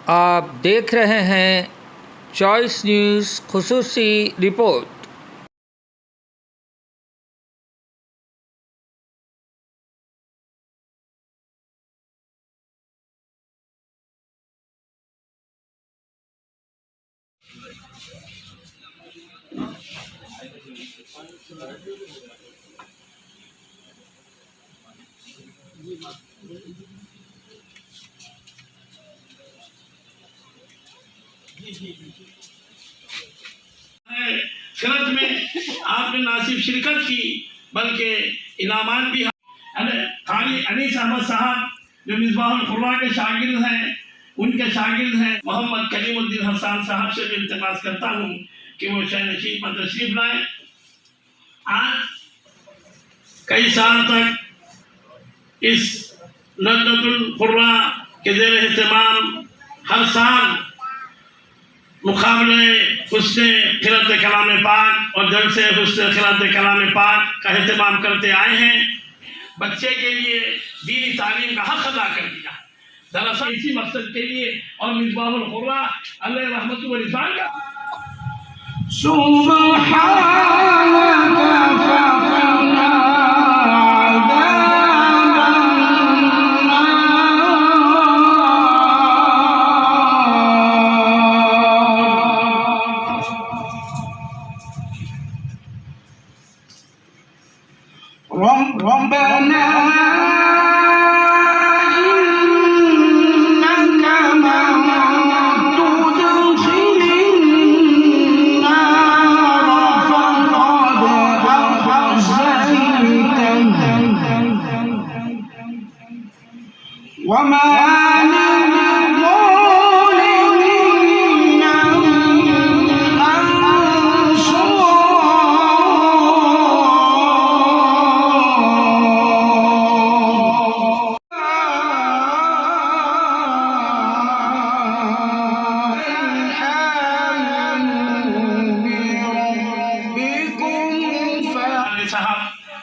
آپ دیکھ رہے ہیں چوائس نیوز خصوصی رپورٹ۔ خرچ میں آپ نے نہ صرف شرکت کی بلکہ انعامات بھی انیس احمد صاحب جو مصباح القراء کے شاگرد ہیں، ان کے شاگرد ہیں محمد کلیم الدین حسان صاحب سے بھی التماس کرتا ہوں کہ وہ شہ نشین پر تشریف لائیں۔ آج کئی سال تک اس لجنۃ القراء کے زیر اہتمام ہر سال مقابلے حسن قرأت کلام پاک اور جلسے حسن قرأت کلام پاک کا اہتمام کرتے آئے ہیں۔ بچے کے لیے دینی تعلیم کا حق ادا کر دیا، دراصل اسی مقصد کے لیے اور مصباح القراء علیہ رحمت و رضوان کا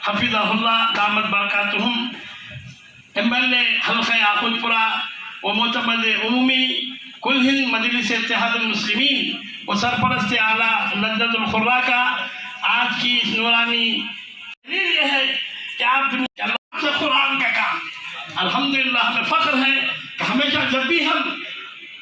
حفظہ اللہ دامت برکاتہم MLA حلقہ آخود پورا و معتمد عمومی کل ہند مجلس اتحاد المسلمین و سرپرست اعلیٰ لجنۃ القراء کا آج کی اس نورانی دلیل یہ ہے کہ آپ اللہ سے قرآن کا کام، الحمدللہ ہمیں فخر ہے کہ ہمیشہ جب بھی ہم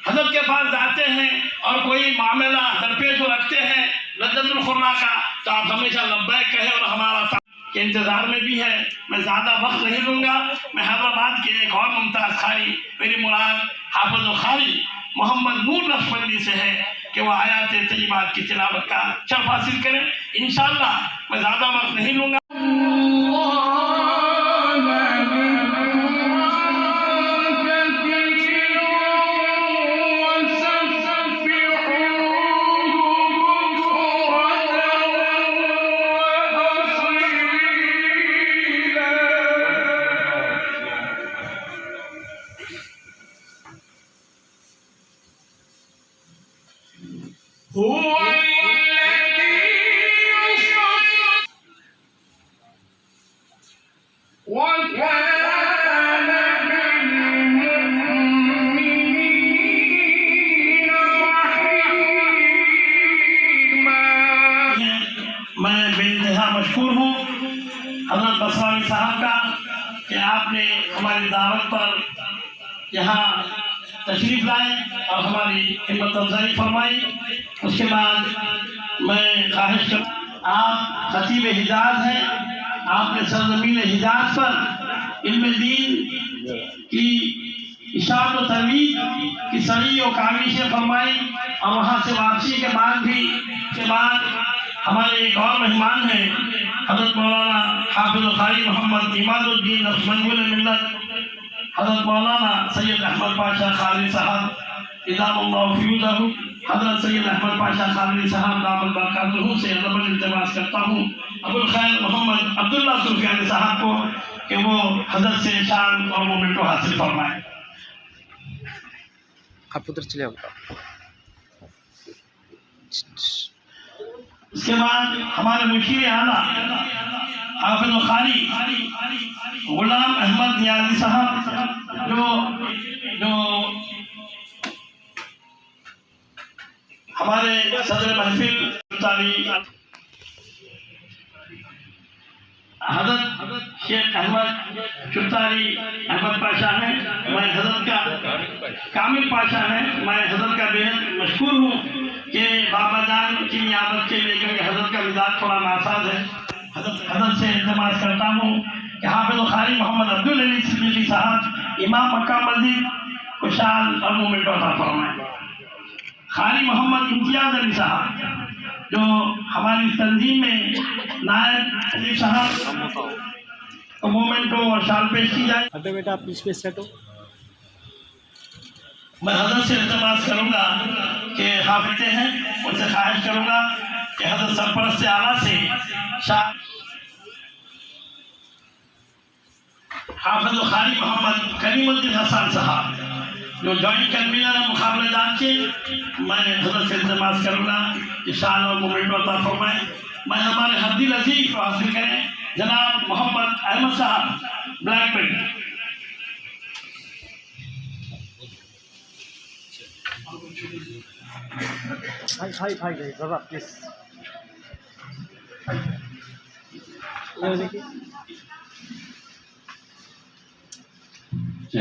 حضرت کے پاس جاتے ہیں اور کوئی معاملہ درپیش رکھتے ہیں لجنۃ القراء کا تو آپ ہمیشہ لبیک کہیں اور ہمارا کے انتظار میں بھی ہے۔ میں زیادہ وقت نہیں لوں گا۔ میں حیدرآباد کے ایک اور ممتاز قاری، میری مراد حافظ و قاری محمد نور نقشبندی سے ہے کہ وہ آیات طیبات کی تلاوت کا شرف حاصل کریں۔ انشاءاللہ میں زیادہ وقت نہیں لوں گا۔ میں بے انتہا مشکور ہوں حضرت بسراوی صاحب کا کہ آپ نے ہماری دعوت پر یہاں تشریف لائے اور ہماری ہمت افزائی فرمائی۔ اس کے بعد میں خواہش کروں، آپ خطیب حجاز ہیں، آپ نے سرزمین حجاز پر علم دین کی اشاعت و ترویج کی سری و کاوشیں فرمائی اور وہاں سے واپسی کے بعد ہمارے ایک اور مہمان ہیں حضرت مولانا حافظ و قاری محمد عماد الدین نقشبندی ملت، حضرت مولانا سید احمد پاشا خالد صاحب ادام اللہ فیوزہ، حضرت سید احمد پاشا خالد صاحب دامت برکاتہ سے ادب التماس کرتا ہوں ابو الخیر محمد عبداللہ سلفیانی صاحب کو کہ وہ حضرت سے شان اور مومنٹو حاصل فرمائیں۔ آپ ادھر چلے آؤ۔ اس کے بعد ہمارے مشیر اعلیٰ حافظ و قاری غلام احمد نیازی صاحب جو ہمارے صدر محفل حضرت شیخ احمد چتاری احمد پاشا ہیں، میں حضرت کا کامل پاشا ہیں، میں حضرت کا بہت مشکور ہوں کہ بابا جان کی نیابت کے لیے، کیونکہ حضرت کا مزاج تھوڑا ناساز ہے، حضرت سے التماس کرتا ہوں کہ حافظ قاری محمد عبدالعلی صدیقی صاحب امام مکہ مسجد کو شان اور مومنٹ عطا فرمائیں۔ قاری محمد امتیاز علی صاحب جو ہماری تنظیم میں نائب علی صاحب کو مومنٹو اور شال پیش کی جائے۔ ہٹو بیٹا آپ پیچھے سیٹ ہو۔ میں حضرت سے التماس کروں گا کہ حافظے ہیں، ان سے خواہش کروں گا کہ حضرت سرپرست اعلیٰ سے حافظ قاری محمد کریم الدین حسن صاحب جو جوائنٹ کنوینر ہے مقابلہ جات کے، میں حضرت سے التماس کروں گا کہ شان اور مومنٹ عطا فرمائیں۔ میں ہمارے حدیل عزیز کو حاصل کریں جناب محمد احمد صاحب بلیک بیلٹ۔ بھائی بابا پلیز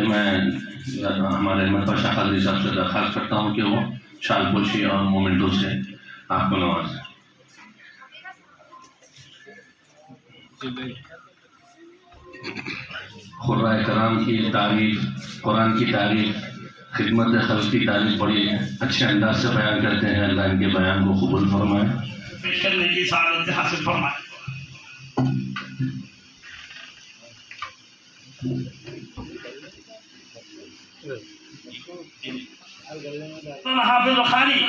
میں ہمارے احمد پاشا قادری صاحب سے درخواست کرتا ہوں کہ وہ شال پوشی اور مومنٹو سے آپ کو نوازیں۔ قرآن کرام کی تعریف، قرآن کی تعریف، خدمت خلق کی تعریف بڑی اچھے انداز سے بیان کرتے ہیں، اللہ ان کے بیان کو قبول فرمائے۔ پیش کرنے کی سعادت حاصل فرمائے۔ حافظ قاری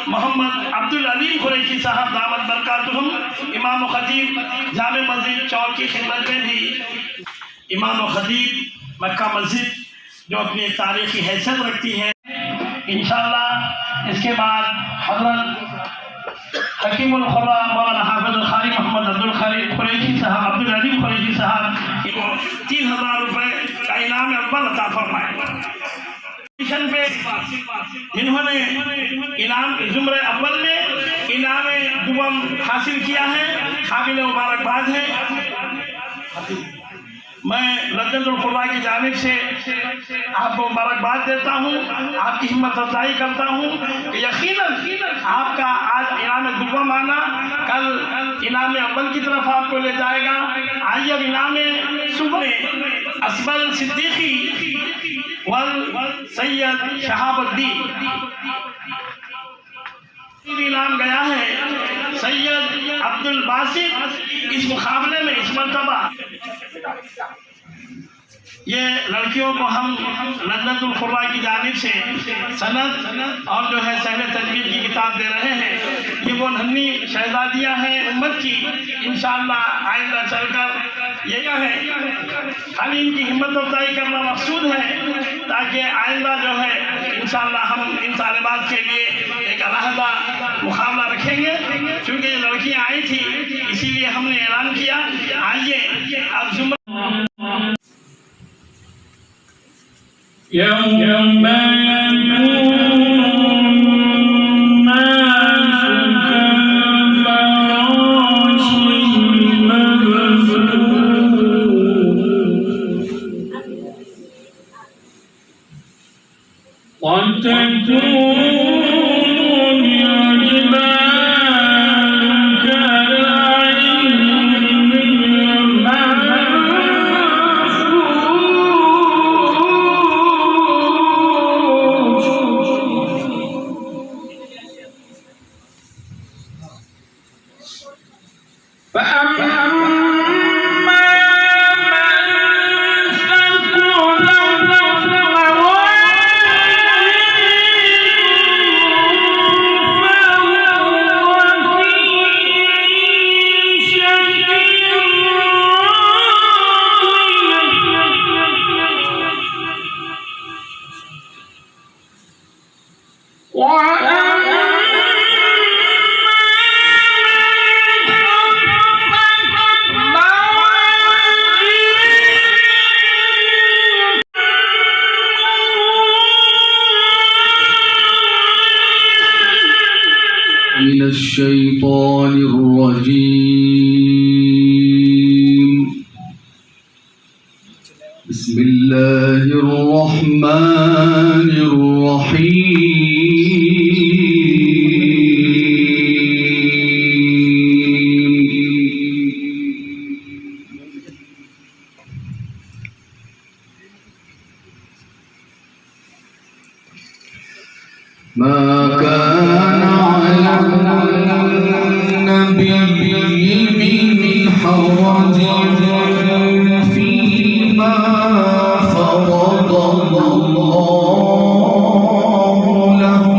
محمد عبدالعلیم قریشی صاحب دامت برکاتہم امام و خطیب جامع مسجد چوک کی خدمت میں بھی امام و خطیب مکہ مسجد جو اپنی تاریخی حیثیت رکھتی ہے۔ انشاءاللہ اس کے بعد حضرت حکیم القرآن مولانا حافظ قاری محمد عبدالعلیم قریشی صاحب کو 3000 روپے کا انعام اول عطا فرمائے۔ پہ جنہوں نے انعام زمرے اول میں انعام دوم حاصل کیا ہے، قابل مبارکباد ہے۔ میں لجنت القرآن کی جانب سے آپ کو مبارکباد دیتا ہوں، آپ کی ہمت افزائی کرتا ہوں کہ یقیناً آپ کا آج انعام دوم آنا کل انعام اول کی طرف آپ کو لے جائے گا۔ آئیے اب انعام صبح اسبل صدیقی سید شہاب الدین انعام گیا ہے سید عبد الباسط اس مقابلے میں اس مرتبہ۔ یہ لڑکیوں کو ہم لجنت القرآ کی جانب سے سند اور جو ہے سہل تجوید کی کتاب دے رہے ہیں۔ یہ وہ ننھی شہزادیاں ہیں امت کی، انشاءاللہ آئندہ چل کر یہ ہے خالی ان کی ہمت افزائی کرنا مقصود ہے تاکہ آئندہ جو ہے انشاءاللہ ہم ان طالبات کے لیے ایک علیحدہ مقابلہ رکھیں گے۔ چونکہ یہ لڑکیاں آئی تھیں اسی لیے ہم نے اعلان کیا۔ آئیے اب زمرہ يوم من الشيطان الرجيم بسم الله الرحمن الرحيم ما كان على النبي من حرج فيما فرض الله له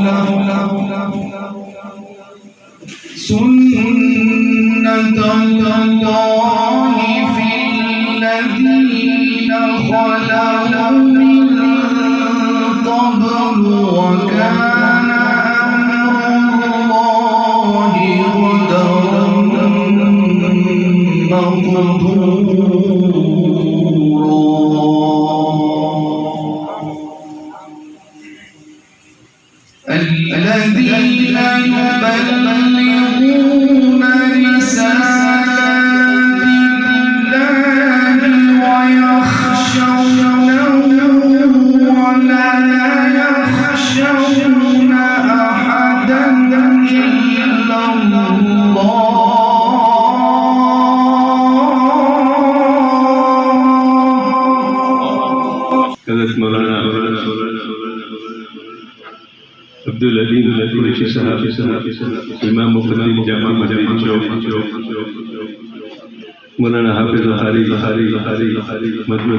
سنة الله في الذين خلوا من قبل وكان أمر الله قدرا مقدورا الذين يبلغون رسالات الله ويخشونه ولا يخشون أحدا إلا الله حضرت مولانا عبدالعلیم قریشی صاحب امام مقدم جامع مسجد چوک مولانا حافظ مدعو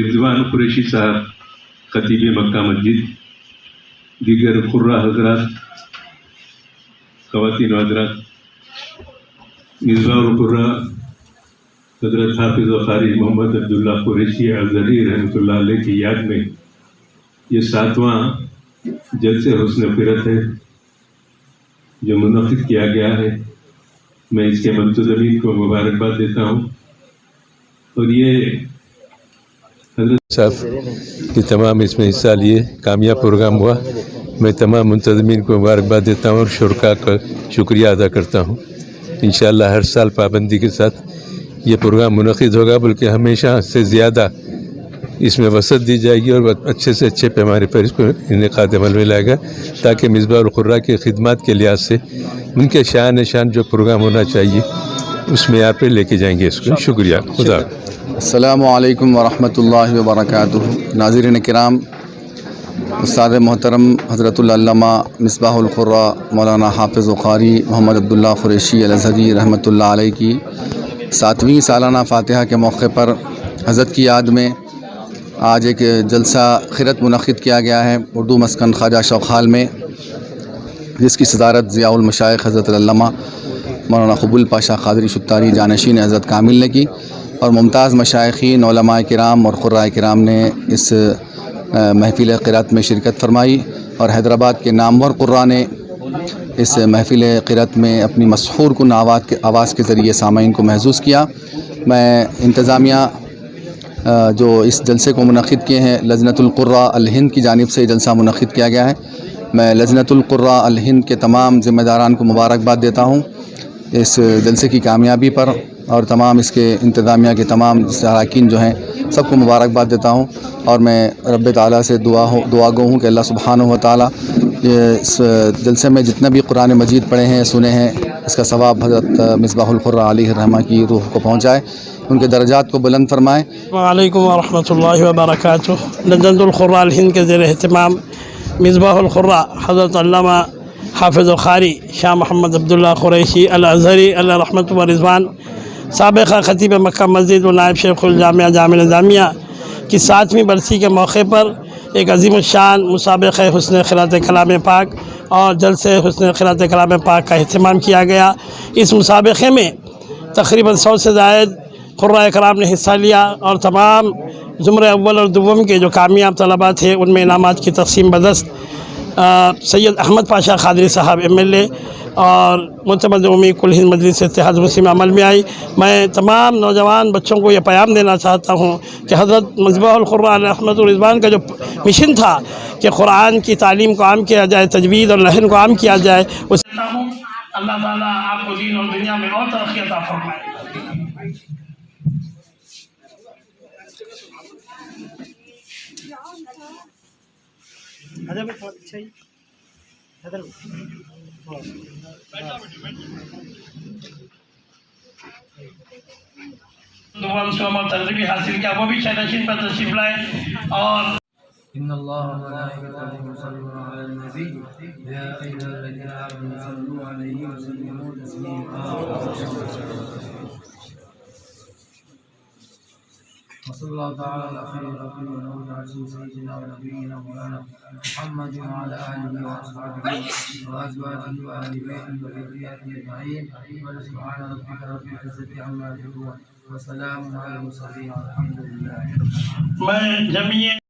رضوان قریشی صاحب خطیب مکہ مسجد دیگر قرہ حضرات خواتین و حضرات مصباح القرہ حضرت حافظ و قاری محمد عبداللہ قریشی ازہری رحمۃ اللہ علیہ کی یاد میں یہ 7واں جلسے حسن فرت ہے جو منعقد کیا گیا ہے. میں اس کے منتظمین کو مبارکباد دیتا ہوں اور یہ حضرت صاحب کہ تمام اس میں حصہ لیے کامیاب پروگرام ہوا. میں تمام منتظمین کو مبارکباد دیتا ہوں اور شرکاء کا شکریہ ادا کرتا ہوں. انشاءاللہ ہر سال پابندی کے ساتھ یہ پروگرام منعقد ہوگا، بلکہ ہمیشہ سے زیادہ اس میں وسعت دی جائے گی اور اچھے سے اچھے پیمانے پر اس کو انعقاد عمل میں لائے گا تاکہ مصباح القراء کی خدمات کے لحاظ سے ان کے شان جو پروگرام ہونا چاہیے اس میں آپ پہ لے کے جائیں گے اس کو. شکریہ. خدا. السلام علیکم ورحمۃ اللہ وبرکاتہ. ناظرین کرام، استاد محترم حضرت العلامہ مصباح القراء مولانا حافظ و قاری محمد عبداللہ قریشی الازہری رحمۃ اللہ علیہ کی 7ویں سالانہ فاتحہ کے موقع پر حضرت کی یاد میں آج ایک جلسہ خیرت منعقد کیا گیا ہے اردو مسکن خواجہ شوق حال میں، جس کی صدارت ضیاء المشائخ حضرت العلامہ مولانا قبول پاشا قادری شتاری جانشین حضرت کامل نے کی، اور ممتاز مشائخین علماء کرام اور قراء کرام نے اس محفل قرات میں شرکت فرمائی، اور حیدرآباد کے نامور قراء نے اس محفل قرات میں اپنی مسحور کن آواز کے ذریعے سامعین کو محظوظ کیا. میں انتظامیہ جو اس جلسے کو منعقد کیے ہیں لجنۃ القراء الہند کی جانب سے جلسہ منعقد کیا گیا ہے. میں لجنۃ القراء الہند کے تمام ذمہ داران کو مبارکباد دیتا ہوں اس جلسے کی کامیابی پر، اور تمام اس کے انتظامیہ کے تمام اراکین جو ہیں سب کو مبارکباد دیتا ہوں. اور میں رب تعالیٰ سے دعا گو ہوں کہ اللہ سبحانہ و تعالیٰ اس جلسے میں جتنا بھی قرآن مجید پڑھے ہیں سنے ہیں اس کا ثواب حضرت مصباح القراء علیہ الرحمہ کی روح کو پہنچائے، ان کے درجات کو بلند فرمائے. وعلیکم ورحمۃ اللہ وبرکاتہ. لجنۃ القراء الہند کے زیر اہتمام مصباح القراء حضرت علامہ حافظ القاری شاہ محمد عبداللہ قریشی الازہری اللہ رحمۃ و رضوان سابقہ خطیب مکہ مسجد و نائب شیخ الجامعہ جامعہ نظامیہ کی 7ویں برسی کے موقع پر ایک عظیم الشان مسابقہ حسن قرات کلام پاک اور جلسے حسن قرات کلام پاک کا اہتمام کیا گیا. اس مسابقے میں تقریباً 100 سے زائد قراء کرام نے حصہ لیا، اور تمام زمرے اول اور دوم کے جو کامیاب طلباء تھے ان میں انعامات کی تقسیم بدست سید احمد پاشا قادری صاحب MLA اور معتمد عمومی کل ہند مجلس اتحاد مسلم عمل میں آئی. میں تمام نوجوان بچوں کو یہ پیغام دینا چاہتا ہوں کہ حضرت مصباح القراء علیہ رحمۃ الرضوان کا جو مشن تھا کہ قرآن کی تعلیم کو عام کیا جائے، تجوید اور لحن کو عام کیا جائے، اس اللہ تعالیٰ آپ کو دین اور دنیا میں اور ترقی عطا فرمائے. حضرت بہت اچھا ہی حضرت ترغیبی حاصل کیا، وہ بھی شہنشین پر تشریف لائے. اور إن الله وملائكته يصلون على النبي يا أيها الذين آمنوا صلوا عليه وسلموا تسليما. وصلى الله تعالى على خير خلقه ونور عزيز سيدنا ونبينا مولانا محمد وعلى آله وأصحابه وأزواجه وأهل بيته وذريته أجمعين. سبحان ربك رب العزة عما يصفون وسلام على المرسلين والحمد لله. میں جمعیت